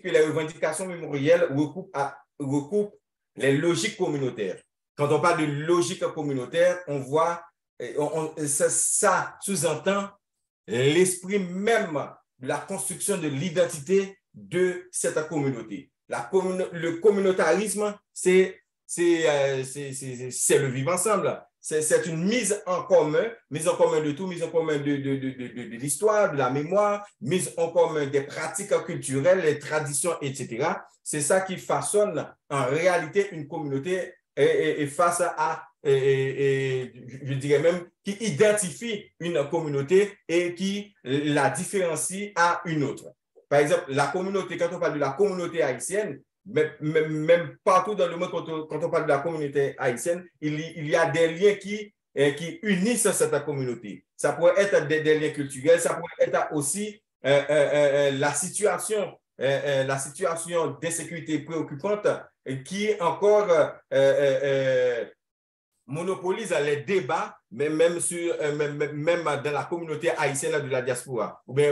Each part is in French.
que les revendications mémorielles recoupent les logiques communautaires. Quand on parle de logique communautaire, on voit, ça sous-entend l'esprit même de la construction de l'identité de cette communauté. Le communautarisme, c'est le vivre ensemble. C'est une mise en commun de tout, mise en commun de l'histoire, de la mémoire, mise en commun des pratiques culturelles, les traditions, etc. C'est ça qui façonne en réalité une communauté et face à, je dirais même, qui identifie une communauté et qui la différencie à une autre. Par exemple, la communauté, quand on parle de la communauté haïtienne, même partout dans le monde, quand on parle de la communauté haïtienne, il y a des liens qui unissent cette communauté. Ça pourrait être des liens culturels, ça pourrait être aussi la situation d'insécurité préoccupante qui encore monopolise les débats, même dans la communauté haïtienne de la diaspora. Ou bien,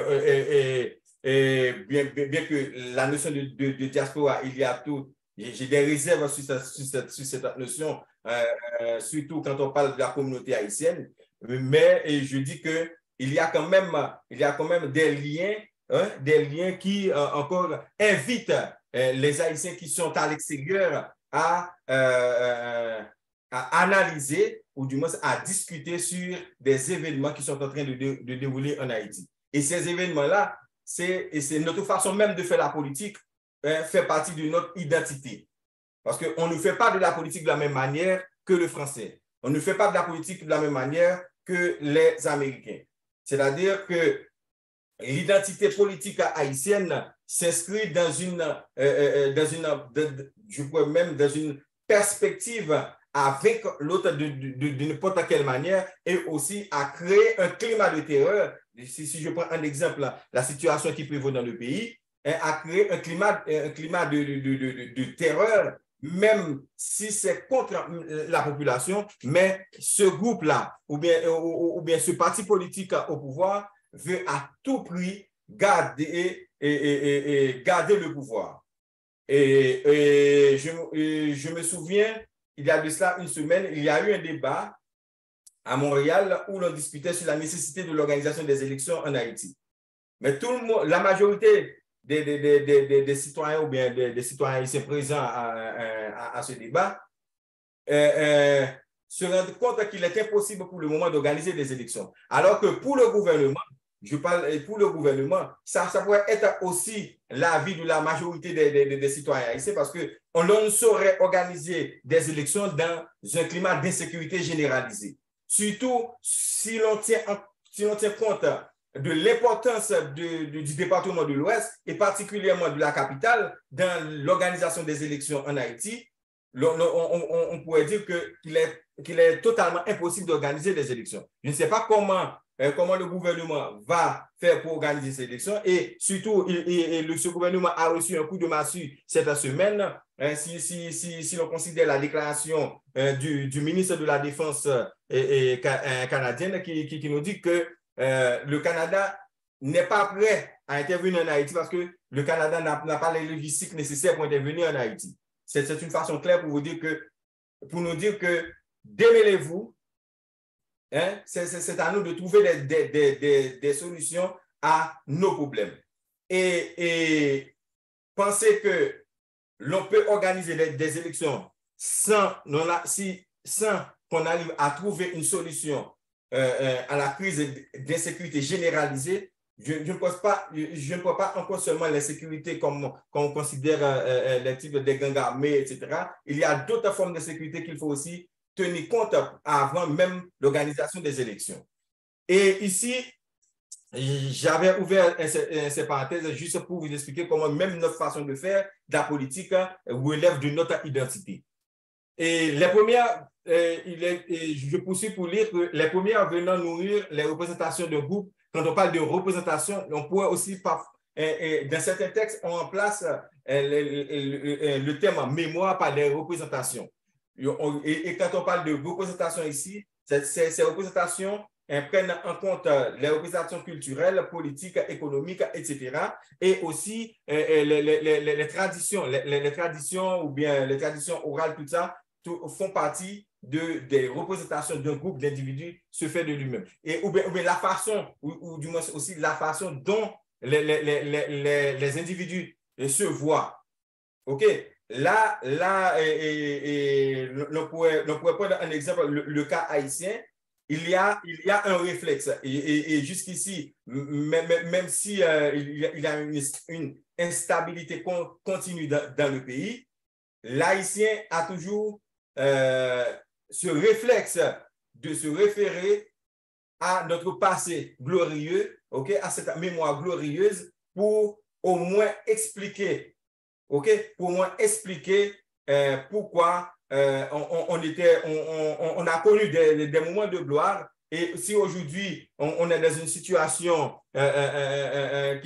bien que la notion de diaspora, il y a tout, j'ai des réserves sur cette notion, surtout quand on parle de la communauté haïtienne, mais je dis qu'il y a quand même des liens qui encore invitent les Haïtiens qui sont à l'extérieur à analyser ou du moins à discuter sur des événements qui sont en train de dérouler en Haïti. Et ces événements-là, c'est notre façon même de faire la politique, fait partie de notre identité. Parce qu'on ne fait pas de la politique de la même manière que le français. On ne fait pas de la politique de la même manière que les Américains. C'est-à-dire que l'identité politique haïtienne s'inscrit dans une perspective avec l'autre de n'importe quelle manière et aussi à créer un climat de terreur. Si je prends un exemple, la situation qui prévaut dans le pays, à créer un climat de terreur, même si c'est contre la population, mais ce groupe-là, ou bien ce parti politique au pouvoir, veut à tout prix garder le pouvoir. Et je me souviens, il y a de cela une semaine, il y a eu un débat à Montréal où l'on discutait sur la nécessité de l'organisation des élections en Haïti. Mais tout le monde, la majorité des citoyens ou bien des citoyens haïtiens présents à ce débat se rendent compte qu'il est impossible pour le moment d'organiser des élections. Alors que pour le gouvernement, ça pourrait être aussi l'avis de la majorité des citoyens haïtiens parce qu'on ne saurait organiser des élections dans un climat d'insécurité généralisé. Surtout si l'on tient compte de l'importance du département de l'Ouest et particulièrement de la capitale dans l'organisation des élections en Haïti, on pourrait dire qu'il est totalement impossible d'organiser des élections. Je ne sais pas comment le gouvernement va faire pour organiser ces élections et surtout, ce gouvernement a reçu un coup de massue cette semaine. Si l'on considère la déclaration du ministre de la Défense canadienne qui nous dit que le Canada n'est pas prêt à intervenir en Haïti parce que le Canada n'a pas les logistiques nécessaires pour intervenir en Haïti. C'est une façon claire pour nous dire que démêlez-vous. Hein? C'est à nous de trouver des solutions à nos problèmes. Et penser que l'on peut organiser des élections sans qu'on arrive à trouver une solution à la crise d'insécurité généralisée, je ne pense pas encore seulement l'insécurité comme on considère les types de gangs armés, etc. Il y a d'autres formes de sécurité qu'il faut aussi tenir compte avant même l'organisation des élections. Et ici, j'avais ouvert ces parenthèses juste pour vous expliquer comment même notre façon de faire de la politique relève de notre identité. Et les premières, je poursuis pour lire que les premières venant nourrir les représentations de groupe. Quand on parle de représentation, on pourrait aussi, dans certains textes, on remplace le terme mémoire par des représentations. Et quand on parle de représentation ici, ces représentations prennent en compte les représentations culturelles, politiques, économiques, etc. Et aussi les traditions, les traditions ou bien les traditions orales, tout ça, font partie des représentations d'un groupe d'individus se fait de lui-même. Ou bien la façon, ou du moins aussi la façon dont les individus se voient. OK? Là, on pourrait prendre un exemple, le cas haïtien. Il y a un réflexe. Et jusqu'ici, même si il y a une instabilité continue dans le pays, l'haïtien a toujours ce réflexe de se référer à notre passé glorieux, okay, à cette mémoire glorieuse pour au moins expliquer, okay, pour au moins expliquer pourquoi on a connu des moments de gloire. Et si aujourd'hui on est dans une situation que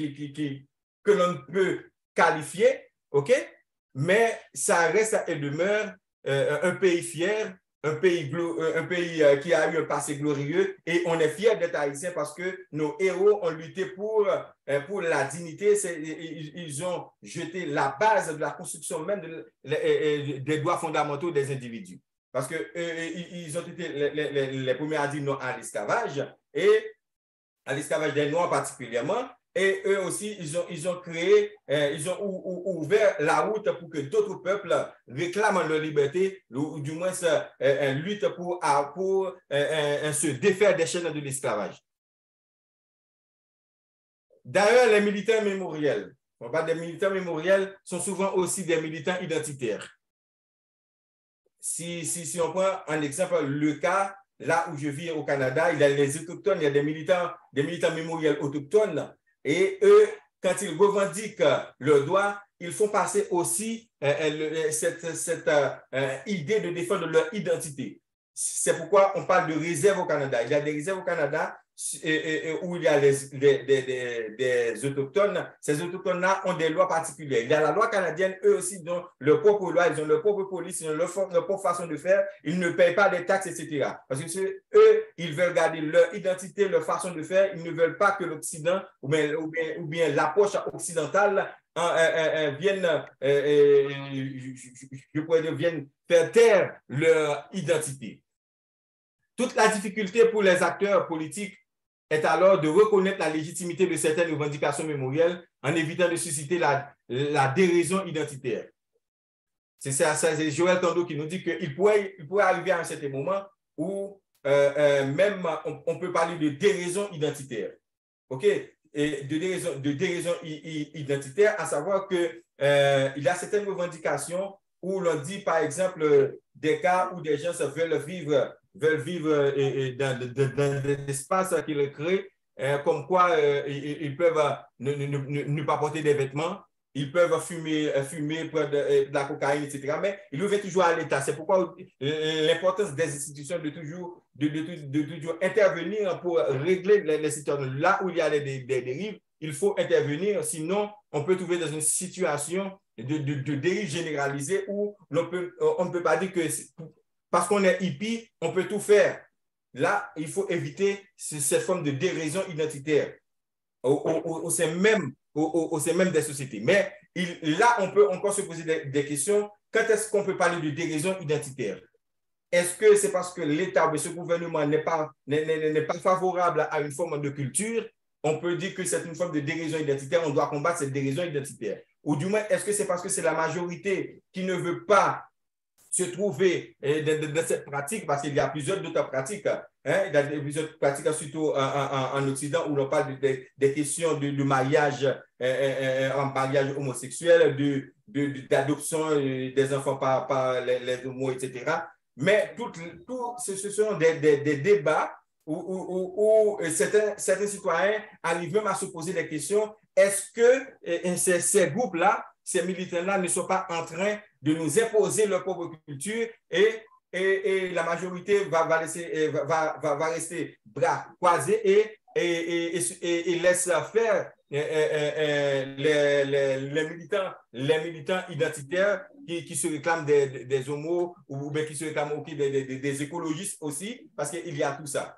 l'on ne peut qualifier, OK, mais ça reste et demeure un pays fier, un pays qui a eu un passé glorieux, et on est fiers d'être haïtiens parce que nos héros ont lutté pour la dignité. Ils ont jeté la base de la construction même des droits fondamentaux des individus. Parce qu'ils ont été les premiers à dire non à l'esclavage, et à l'esclavage des Noirs particulièrement. Et eux aussi, ils ont créé, ils ont ouvert la route pour que d'autres peuples réclament leur liberté, ou du moins luttent pour se défaire des chaînes de l'esclavage. D'ailleurs, les militants mémoriels, on parle des militants mémoriels, sont souvent aussi des militants identitaires. Si on prend un exemple, le cas, là où je vis au Canada, il y a les autochtones, il y a des militants mémoriels autochtones. Et eux, quand ils revendiquent leurs droits, ils font passer aussi cette idée de défendre leur identité. C'est pourquoi on parle de réserve au Canada. Il y a des réserves au Canada où il y a des autochtones. Ces autochtones-là ont des lois particulières. Il y a la loi canadienne, eux aussi, dont leur propre loi, ils ont leur propre police, ils ont leur propre façon de faire. Ils ne payent pas des taxes, etc. Parce que eux, ils veulent garder leur identité, leur façon de faire. Ils ne veulent pas que l'Occident ou bien l'approche occidentale viennent faire taire leur identité. Toute la difficulté pour les acteurs politiques est alors de reconnaître la légitimité de certaines revendications mémorielles en évitant de susciter la déraison identitaire. C'est Joël Tando qui nous dit qu'il pourrait arriver à un certain moment où même on peut parler de déraison identitaire. OK? Et de déraison identitaire, à savoir qu'il y a certaines revendications où l'on dit, par exemple, des cas où des gens veulent vivre dans l'espace qu'ils créent, comme quoi ils peuvent ne pas porter des vêtements, ils peuvent fumer prendre de la cocaïne, etc. Mais ils reviennent toujours à l'État. C'est pourquoi l'importance des institutions de toujours intervenir pour régler les situations. Là où il y a des dérives, il faut intervenir, sinon on peut trouver dans une situation de dérive généralisée où on ne peut pas dire que parce qu'on est hippie, on peut tout faire. Là, il faut éviter cette forme de déraison identitaire au sein même des sociétés. Mais là, on peut encore se poser des questions. Quand est-ce qu'on peut parler de déraison identitaire? Est-ce que c'est parce que l'État ou ce gouvernement n'est pas favorable à une forme de culture? On peut dire que c'est une forme de déraison identitaire, on doit combattre cette déraison identitaire. Ou du moins, est-ce que c'est parce que c'est la majorité qui ne veut pas se trouver dans cette pratique, parce qu'il y a plusieurs d'autres pratiques, hein, il y a plusieurs pratiques, surtout en Occident, où l'on parle des questions de mariage, en mariage homosexuel, d'adoption des enfants par les homos, etc. Mais ce sont des débats où certains citoyens arrivent même à se poser des questions. Est-ce que ces groupes-là, ces militants-là ne sont pas en train de nous imposer leur propre culture et la majorité va rester bras croisés et laisse faire les militants identitaires qui se réclament des homos ou bien qui se réclament des écologistes aussi, parce qu'il y a tout ça.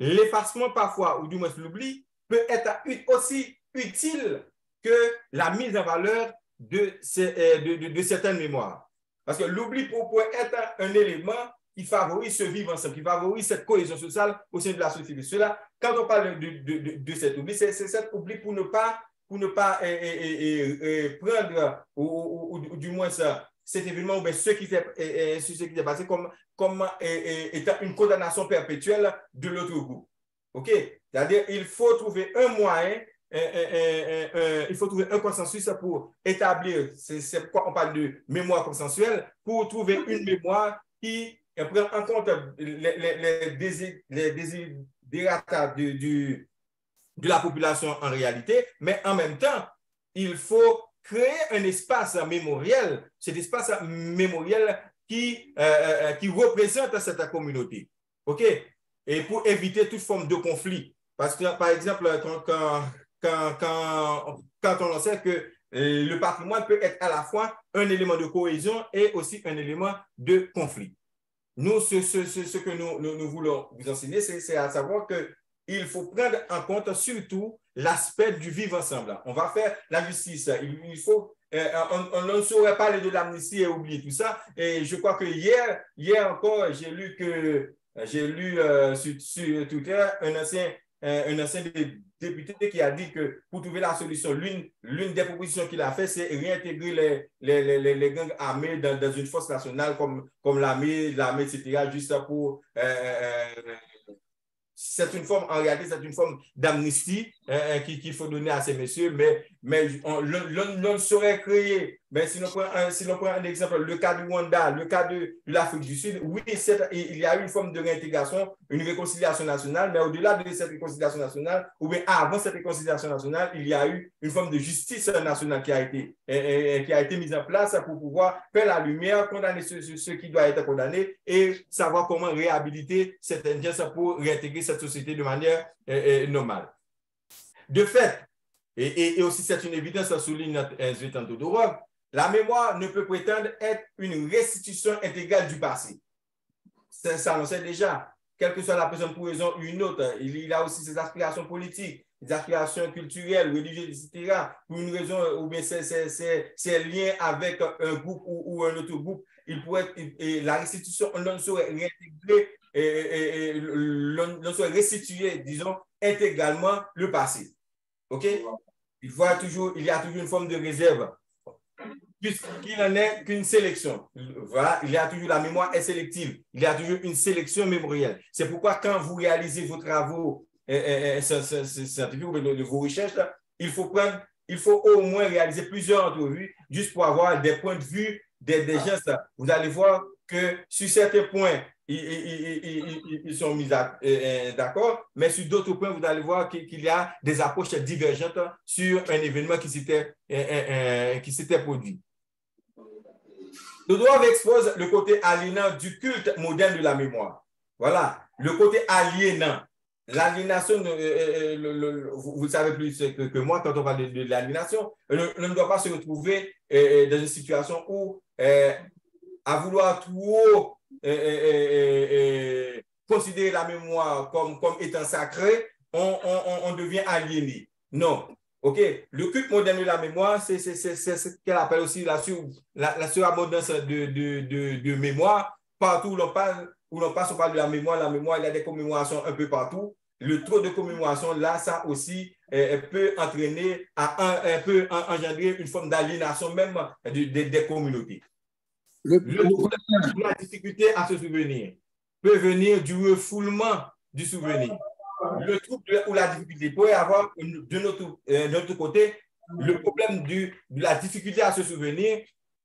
l'effacement parfois, ou du moins l'oubli, peut être aussi utile que la mise en valeur de certaines mémoires. Parce que l'oubli peut être un élément qui favorise ce vivre ensemble, qui favorise cette cohésion sociale au sein de la société. Cela, quand on parle de cet oubli, c'est cet oubli pour ne pas prendre, ou du moins cet événement, ou bien ce qui s'est passé comme étant une condamnation perpétuelle de l'autre groupe. OK? C'est-à-dire il faut trouver un moyen, il faut trouver un consensus pour établir, c'est pourquoi on parle de mémoire consensuelle, pour trouver une mémoire qui prend en compte les désiderata de la population en réalité, mais en même temps, il faut créer un espace mémoriel, cet espace mémoriel qui représente cette communauté. OK? Et pour éviter toute forme de conflit. Parce que, par exemple, quand on sait que le patrimoine peut être à la fois un élément de cohésion et aussi un élément de conflit. Nous, ce que nous voulons vous enseigner, c'est à savoir qu'il faut prendre en compte surtout l'aspect du vivre ensemble. On va faire la justice. Il faut, on ne saurait parler de l'amnistie et oublier tout ça. Et je crois que hier encore, j'ai lu sur Twitter un ancien député qui a dit que pour trouver la solution, l'une des propositions qu'il a fait, c'est réintégrer les gangs armés dans une force nationale comme l'armée, etc., juste pour c'est une forme, en réalité, c'est une forme d'amnistie qu'il faut donner à ces messieurs, mais l'on saurait créer, mais si l'on prend un exemple, le cas du Rwanda, le cas de l'Afrique du Sud, oui, il y a eu une forme de réintégration, une réconciliation nationale, mais au-delà de cette réconciliation nationale, ou bien avant cette réconciliation nationale, il y a eu une forme de justice nationale qui a été mise en place pour pouvoir faire la lumière, condamner ceux qui doivent être condamnés et savoir comment réhabiliter certaines gens pour réintégrer cette société de manière normale. De fait, et aussi c'est une évidence, ça souligne notre Zvetan Todorov, la mémoire ne peut prétendre être une restitution intégrale du passé. Ça, on sait déjà. Quelle que soit la personne pour raison ou une autre, il a aussi ses aspirations politiques, des aspirations culturelles, religieuses, etc. Pour une raison, ou bien ses liens avec un groupe ou un autre groupe, il pourrait être, la restitution, on ne saurait réintégrer, l'on saurait restituer, disons, intégralement le passé. OK? Il y a toujours une forme de réserve, puisqu'il n'en est qu'une sélection. Voilà, il y a toujours la mémoire est sélective. Il y a toujours une sélection mémorielle. C'est pourquoi quand vous réalisez vos travaux scientifiques ou de vos recherches, il faut au moins réaliser plusieurs entrevues juste pour avoir des points de vue des gens. Vous allez voir que sur certains points, ils sont mis d'accord, mais sur d'autres points, vous allez voir qu'il y a des approches divergentes sur un événement qui s'était produit. Todorov expose le côté aliénant du culte moderne de la mémoire. Voilà, le côté aliénant. L'aliénation, vous le savez plus que moi, quand on parle de l'aliénation, on ne doit pas se retrouver dans une situation où, à vouloir trop considérer la mémoire comme étant sacrée, on devient aliéné. Non. OK? Le culte moderne de la mémoire, c'est ce qu'elle appelle aussi la surabondance de mémoire. Partout où l'on passe, on parle de la mémoire, il y a des commémorations un peu partout. Le trop de commémoration, là, ça aussi peut entraîner, peut engendrer une forme d'aliénation même des communautés. La difficulté à se souvenir peut venir du refoulement du souvenir. Le trouble ou la difficulté peut y avoir de notre côté le problème de la difficulté à se souvenir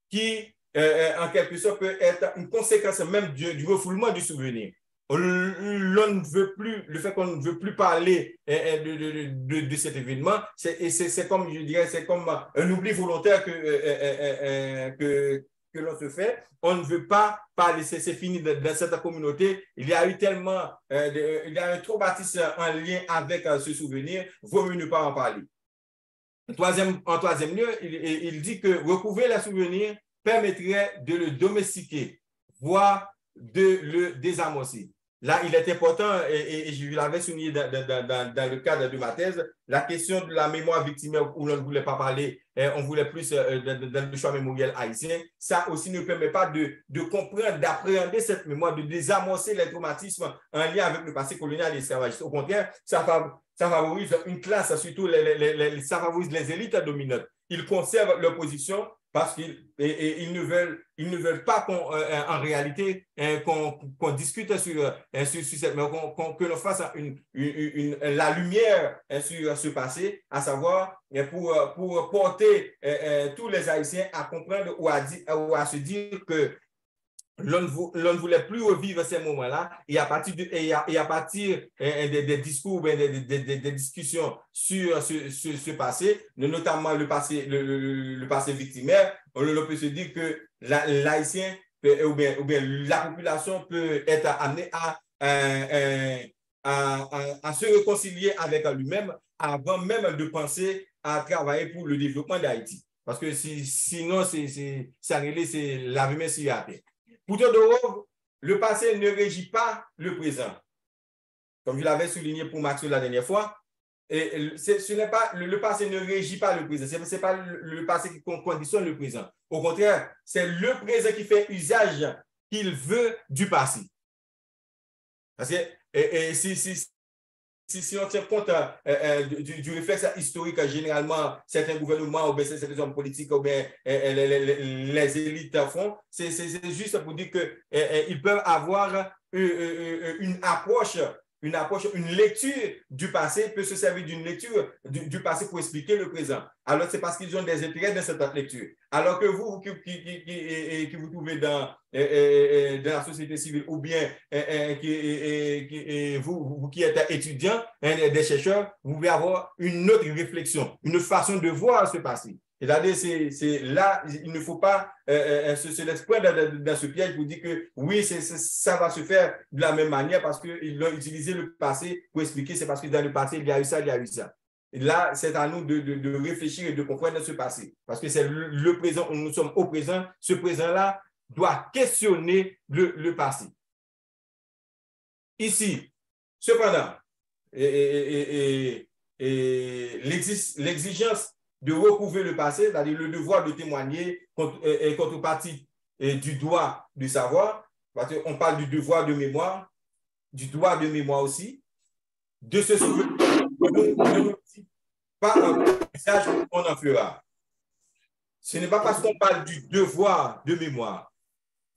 qui, en quelque sorte, peut être une conséquence même du refoulement du souvenir. L'on ne veut plus, le fait qu'on ne veut plus parler de cet événement, c'est comme, je dirais, c'est comme un oubli volontaire que l'on se fait. On ne veut pas parler, c'est fini dans cette communauté. Il y a eu tellement, il y a un traumatisme en lien avec ce souvenir, vaut mieux ne pas en parler. En troisième lieu, il dit que recouvrer les souvenirs permettrait de le domestiquer, voire de le désamorcer. là, il est important, et je l'avais souligné dans le cadre de ma thèse, la question de la mémoire victimaire où l'on ne voulait pas parler, on voulait plus dans le choix mémoriel haïtien. Ça aussi ne permet pas de comprendre, d'appréhender cette mémoire, de désamorcer les traumatismes en lien avec le passé colonial et esclavagiste. Au contraire, ça favorise une classe, surtout ça favorise les élites dominantes. Ils conservent leur position parce qu'ils ne veulent pas en réalité qu'on discute sur cette, mais que l'on fasse la lumière sur ce passé, à savoir pour porter tous les Haïtiens à comprendre ou à se dire que l'on ne voulait plus revivre ces moments-là et à partir des discours, des discussions sur ce passé, notamment le passé victimaire, on peut se dire que l'Haïtien ou bien la population peut être amenée à se réconcilier avec lui-même avant même de penser à travailler pour le développement d'Haïti. Parce que sinon, c'est la rumeur sur la terre. Pour Todorov, le passé ne régit pas le présent. Comme je l'avais souligné pour Maxwell la dernière fois, ce n'est pas le passé ne régit pas le présent. Ce n'est pas le passé qui conditionne le présent. Au contraire, c'est le présent qui fait usage qu'il veut du passé. Parce que si on tient compte du réflexe historique, généralement, certains gouvernements ou bien certains hommes politiques ou bien les élites font, c'est juste pour dire qu'ils peuvent avoir une approche, une lecture du passé, peut se servir d'une lecture du passé pour expliquer le présent. Alors, c'est parce qu'ils ont des intérêts dans cette lecture. Alors que vous qui vous trouvez dans la société civile ou bien vous qui êtes étudiant, des chercheurs, vous pouvez avoir une autre réflexion, une façon de voir ce passé. C'est-à-dire, c'est là, il ne faut pas se laisser prendre dans ce piège pour dire que oui, ça va se faire de la même manière parce qu'ils ont utilisé le passé pour expliquer, c'est parce que dans le passé, il y a eu ça, il y a eu ça. Et là, c'est à nous de réfléchir et de comprendre ce passé. Parce que c'est le présent, nous sommes au présent. Ce présent-là doit questionner le passé. Ici, cependant, l'exigence de recouvrer le passé, c'est-à-dire le devoir de témoigner contrepartie du droit de savoir, parce qu'on parle du devoir de mémoire, du droit de mémoire aussi, de se souvenir, pas un message qu'on en fera. Ce n'est pas parce qu'on parle du devoir de mémoire,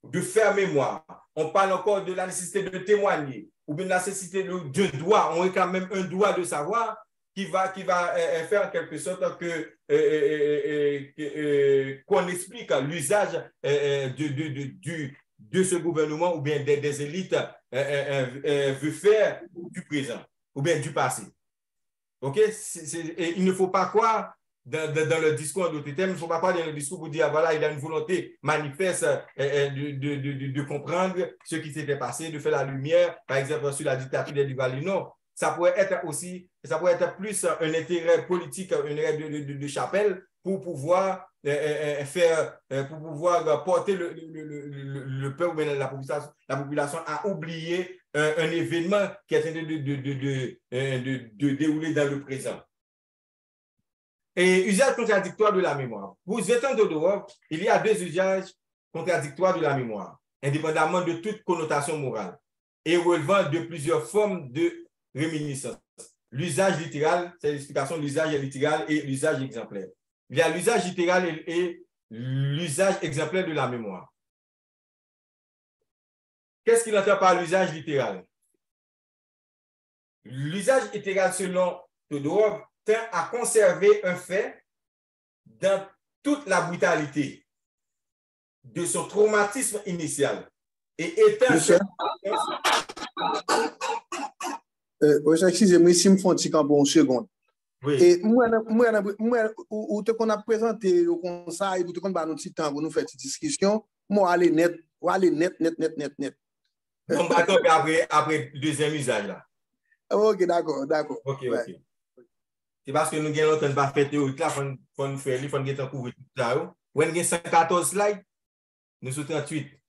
de faire mémoire, on parle encore de la nécessité de témoigner, ou bien de la nécessité de droit, on est quand même un droit de savoir, qui va faire en quelque sorte qu'on explique l'usage de ce gouvernement ou bien des élites veut faire du présent ou bien du passé. OK? Il ne faut pas croire dans le discours d'autres thèmes, il ne faut pas croire dans le discours pour dire voilà, il a une volonté manifeste de comprendre ce qui s'était passé, de faire la lumière, par exemple, sur la dictature des Duvalier. Non. Ça pourrait être plus un intérêt politique, un intérêt de chapelle pour pouvoir porter le peuple, la population à oublier un événement qui est en train de dérouler dans le présent. Et usage contradictoire de la mémoire. Pour Zvetan Todorov, il y a deux usages contradictoires de la mémoire, indépendamment de toute connotation morale et relevant de plusieurs formes de réminiscence. L'usage littéral, c'est l'explication de l'usage littéral et l'usage exemplaire. Il y a l'usage littéral et l'usage exemplaire de la mémoire. Qu'est-ce qu'il entend par l'usage littéral? L'usage littéral, selon Todorov, tend à conserver un fait dans toute la brutalité de son traumatisme initial et étant... Excusez-moi, si je me fais un petit camp une seconde. Oui. Et moi, ou te qu'on a présenté au conseil, ou te qu'on a un petit temps pour nous faire une discussion, moi, aller net. Donc, après le deuxième usage là. Ok, d'accord. Ok. C'est parce que nous avons longtemps pas fait théorique là, il faut nous faire, il faut nous couvrir tout ça. When il y a 114 slides, nous sommes 38.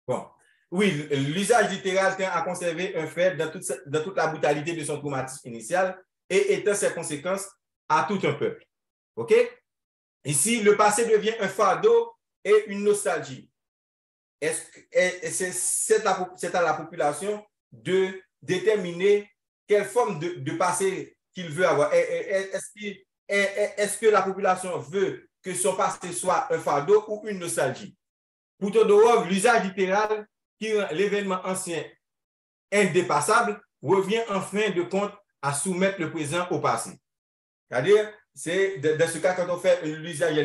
Bon. Oui, l'usage littéral tend à conserver un fait dans toute la brutalité de son traumatisme initial et étend ses conséquences à tout un peuple. OK? Ici, le passé devient un fardeau et une nostalgie. C'est à la population de déterminer quelle forme de passé qu'il veut avoir. Est-ce que la population veut que son passé soit un fardeau ou une nostalgie? Pour Todorov, l'usage littéral qui rend l'événement ancien indépassable revient en fin de compte à soumettre le présent au passé. C'est-à-dire, c'est dans ce cas, quand on fait l'usage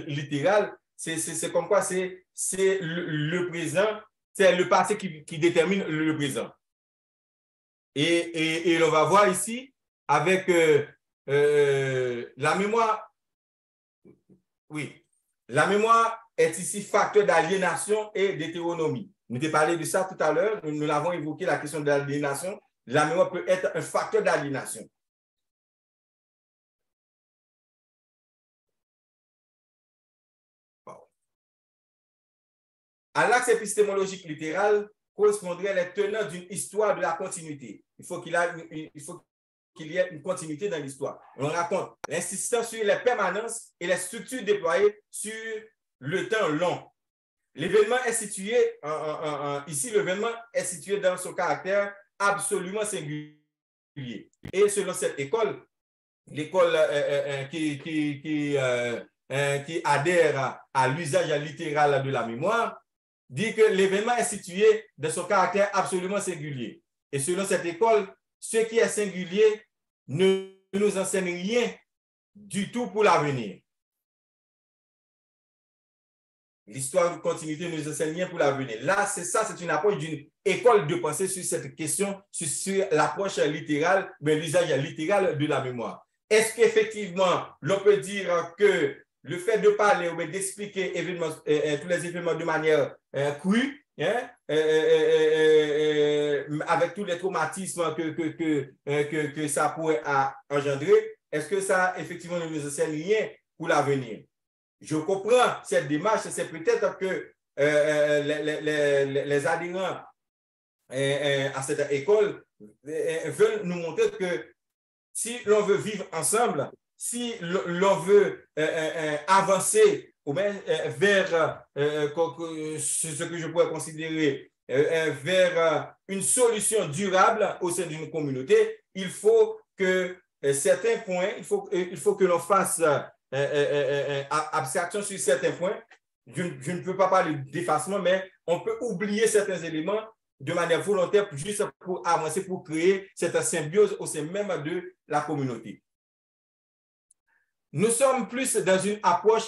littéral, c'est comme quoi c'est le présent, c'est le passé qui détermine le présent. Et on va voir ici avec la mémoire. Oui, la mémoire est ici facteur d'aliénation et d'hétéronomie. Nous avons parlé de ça tout à l'heure, nous l'avons évoqué, la question de l'aliénation. La mémoire peut être un facteur d'aliénation. À l'axe épistémologique littéral correspondrait les tenants d'une histoire de la continuité. Il faut qu'il y ait une continuité dans l'histoire. On raconte l'insistance sur les permanences et les structures déployées sur le temps long. L'événement est situé, ici, l'événement est situé dans son caractère absolument singulier. Et selon cette école, l'école qui adhère à l'usage littéral de la mémoire, dit que l'événement est situé dans son caractère absolument singulier. Et selon cette école, ce qui est singulier ne nous enseigne rien du tout pour l'avenir. L'histoire de continuité ne nous enseigne rien pour l'avenir. Là, c'est une approche d'une école de pensée sur cette question, sur l'approche littérale, mais l'usage littéral de la mémoire. Est-ce qu'effectivement, l'on peut dire que le fait de parler ou d'expliquer tous les événements de manière crue, avec tous les traumatismes que ça pourrait engendrer, est-ce que ça, effectivement, ne nous enseigne rien pour l'avenir? Je comprends cette démarche, c'est peut-être que les adhérents à cette école veulent nous montrer que si l'on veut vivre ensemble, si l'on veut avancer vers ce que je pourrais considérer vers une solution durable au sein d'une communauté, il faut que certains points, il faut que l'on fasse abstraction sur certains points. Je ne peux pas parler d'effacement, mais on peut oublier certains éléments de manière volontaire juste pour avancer, pour créer cette symbiose au sein même de la communauté. Nous sommes plus dans une approche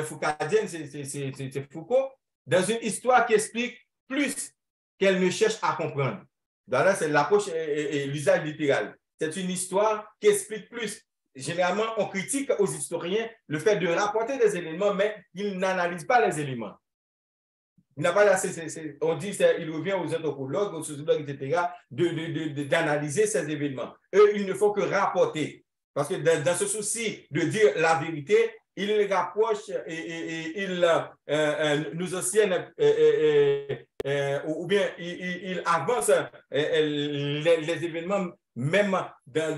foucaldienne, c'est Foucault, dans une histoire qui explique plus qu'elle ne cherche à comprendre. Là, c'est l'approche et l'usage littéral. C'est une histoire qui explique plus. Généralement, on critique aux historiens le fait de rapporter des éléments, mais ils n'analysent pas les éléments. On dit qu'il revient aux anthropologues, aux sociologues, etc., d'analyser ces événements. Eux, ils ne font que rapporter. Parce que dans ce souci de dire la vérité, ils rapprochent et ils nous enseignent ou bien ils avancent les événements même dans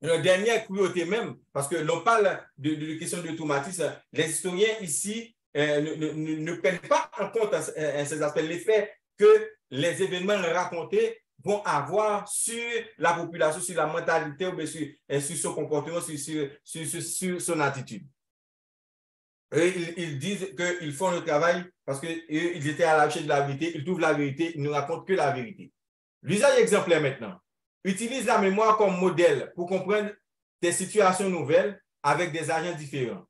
leur dernière cruauté même, parce que l'on parle de questions de traumatisme. Les historiens ici ne prennent pas en compte ces aspects, l'effet que les événements racontés vont avoir sur la population, sur la mentalité, ou sur son comportement, sur son attitude. Ils disent qu'ils font le travail parce qu'ils étaient à la recherche de la vérité, ils trouvent la vérité, ils ne racontent que la vérité. L'usage exemplaire maintenant utilise la mémoire comme modèle pour comprendre des situations nouvelles avec des agents différents.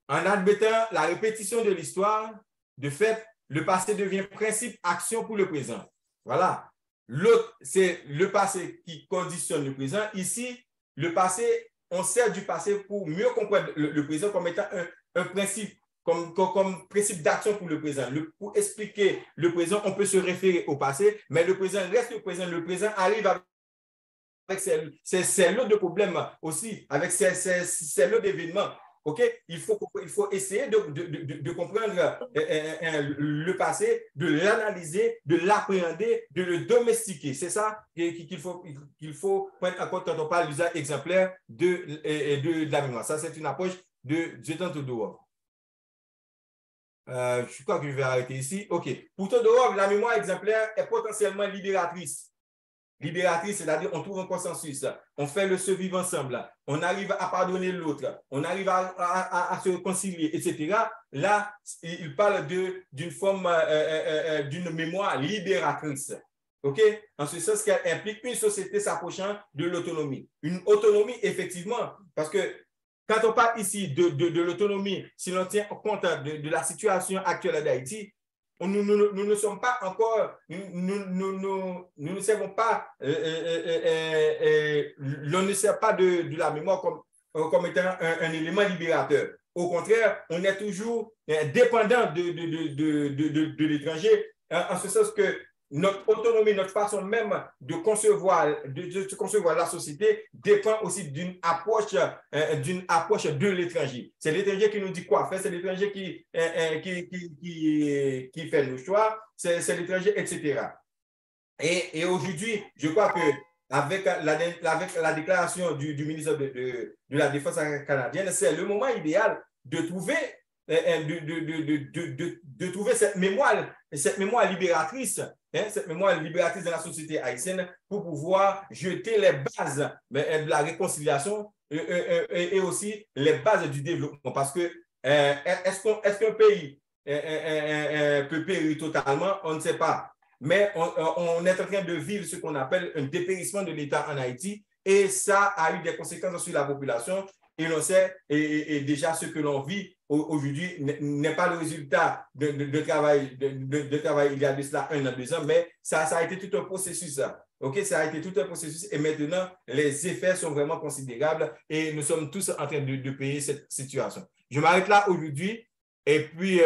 En admettant la répétition de l'histoire, de fait, le passé devient principe action pour le présent. Voilà. L'autre, c'est le passé qui conditionne le présent. Ici, le passé, on sert du passé pour mieux comprendre le présent comme étant un principe, comme principe d'action pour le présent. Pour expliquer le présent, on peut se référer au passé, mais le présent reste le présent. Le présent arrive avec ses lots de problèmes aussi, avec ses lots d'événements. OK? Il faut essayer de comprendre le passé, de l'analyser, de l'appréhender, de le domestiquer. C'est ça qu'il faut prendre en compte quand on parle d'usage exemplaire de la mémoire. Ça, c'est une approche de Todorov. Je crois que je vais arrêter ici. OK. Pour Todorov, la mémoire exemplaire est potentiellement libératrice. Libératrice, c'est-à-dire on trouve un consensus, on fait le se vivre ensemble, on arrive à pardonner l'autre, on arrive à se réconcilier, etc. Là, il parle d'une forme, d'une mémoire libératrice. OK? En ce sens qu'elle implique une société s'approchant de l'autonomie. Une autonomie, effectivement, parce que quand on parle ici de l'autonomie, si l'on tient compte de la situation actuelle d'Haïti, nous ne sommes pas encore, nous ne savons pas, l'on ne sert pas de la mémoire comme étant un élément libérateur. Au contraire, on est toujours dépendant de l'étranger, en ce sens que notre autonomie, notre façon même de concevoir la société dépend aussi d'une approche de l'étranger. C'est l'étranger qui nous dit quoi faire, c'est l'étranger qui fait nos choix, c'est l'étranger, etc. Et aujourd'hui, je crois que avec la déclaration du ministre de la Défense canadienne, c'est le moment idéal de trouver cette mémoire libératrice, cette mémoire libératrice de la société haïtienne pour pouvoir jeter les bases de la réconciliation et aussi les bases du développement. Parce que est-ce qu'un pays peut périr totalement? On ne sait pas. Mais on est en train de vivre ce qu'on appelle un dépérissement de l'État en Haïti et ça a eu des conséquences sur la population. Et l'on sait, et déjà ce que l'on vit aujourd'hui n'est pas le résultat de travail il y a de cela 1 an, 2 ans, mais ça a été tout un processus. OK, ça a été tout un processus et maintenant, les effets sont vraiment considérables et nous sommes tous en train de payer cette situation. Je m'arrête là aujourd'hui et puis